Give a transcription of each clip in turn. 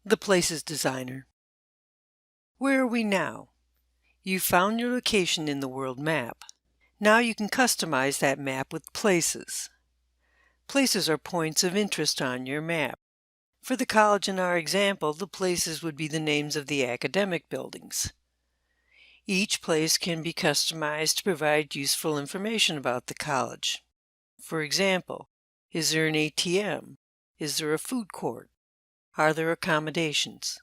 The Places Designer. Where are we now? You found your location in the world map. Now you can customize that map with places. Places are points of interest on your map. For the college in our example, the places would be the names of the academic buildings. Each place can be customized to provide useful information about the college. For example, is there an ATM? Is there a food court? Are there accommodations?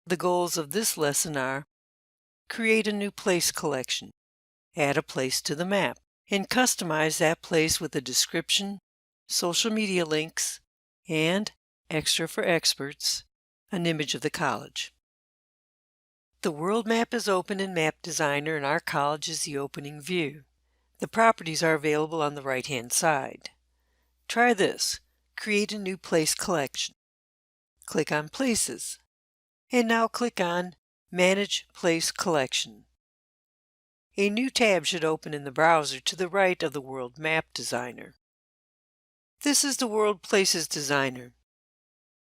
The goals of this lesson are: create a new place collection, add a place to the map, and customize that place with a description, social media links, and, extra for experts, an image of the college. The world map is open in Map Designer and our college is the opening view. The properties are available on the right-hand side. Try this. Create a new place collection. Click on Places. And now click on Manage Place Collection. A new tab should open in the browser to the right of the World Map Designer. This is the World Places Designer.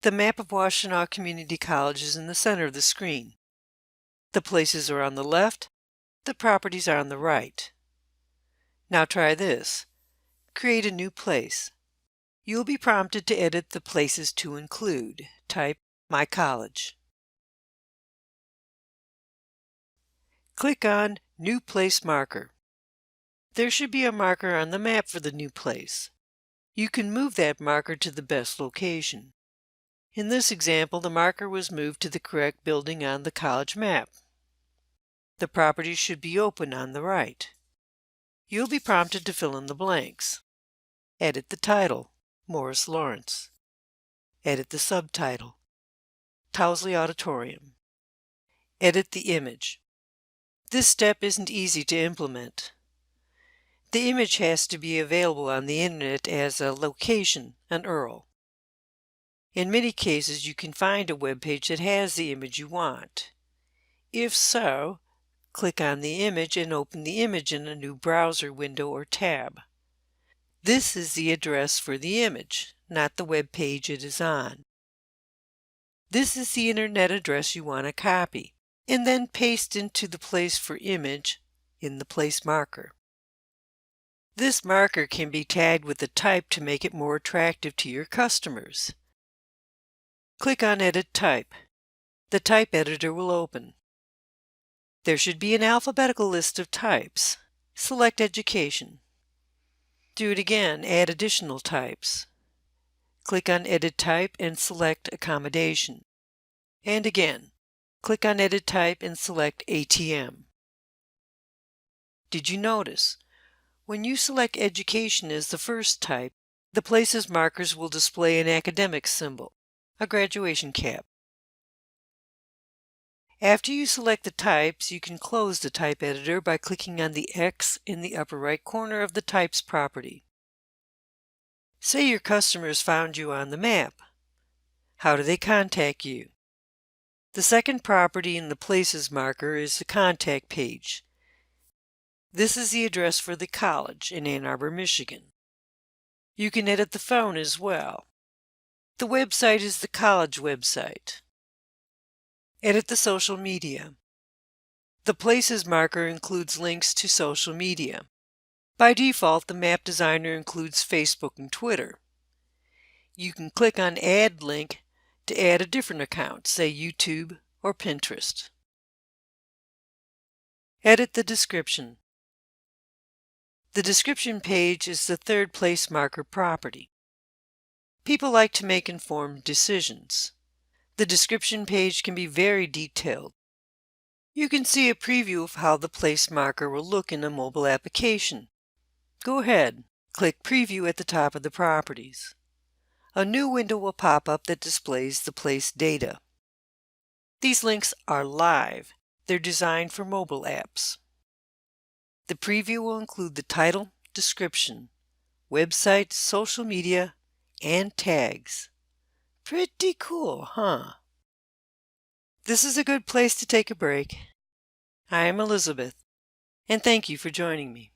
The map of Washtenaw Community College is in the center of the screen. The places are on the left, the properties are on the right. Now try this. Create a new place. You'll be prompted to edit the places to include. Type My College. Click on New Place Marker. There should be a marker on the map for the new place. You can move that marker to the best location. In this example, the marker was moved to the correct building on the college map. The properties should be open on the right. You'll be prompted to fill in the blanks. Edit the title, Morris Lawrence. Edit the subtitle, Towsley Auditorium. Edit the image. This step isn't easy to implement. The image has to be available on the internet as a location, an URL. In many cases, you can find a web page that has the image you want. If so, click on the image and open the image in a new browser window or tab. This is the address for the image, not the web page it is on. This is the internet address you want to copy, and then paste into the place for image in the place marker. This marker can be tagged with a type to make it more attractive to your customers. Click on Edit Type. The type editor will open. There should be an alphabetical list of types. Select Education. Do it again, add additional types. Click on Edit Type and select Accommodation. And again, click on Edit Type and select ATM. Did you notice? When you select Education as the first type, the place's markers will display an academic symbol, a graduation cap. After you select the types, you can close the type editor by clicking on the X in the upper right corner of the Types property. Say your customers found you on the map. How do they contact you? The second property in the Places marker is the Contact page. This is the address for the college in Ann Arbor, Michigan. You can edit the phone as well. The website is the college website. Edit the social media. The Places marker includes links to social media. By default, the Map Designer includes Facebook and Twitter. You can click on Add Link to add a different account, say YouTube or Pinterest. Edit the description. The description page is the third place marker property. People like to make informed decisions. The description page can be very detailed. You can see a preview of how the place marker will look in a mobile application. Go ahead, click Preview at the top of the properties. A new window will pop up that displays the place data. These links are live. They're designed for mobile apps. The preview will include the title, description, website, social media, and tags. Pretty cool, huh? This is a good place to take a break. I am Elizabeth, and thank you for joining me.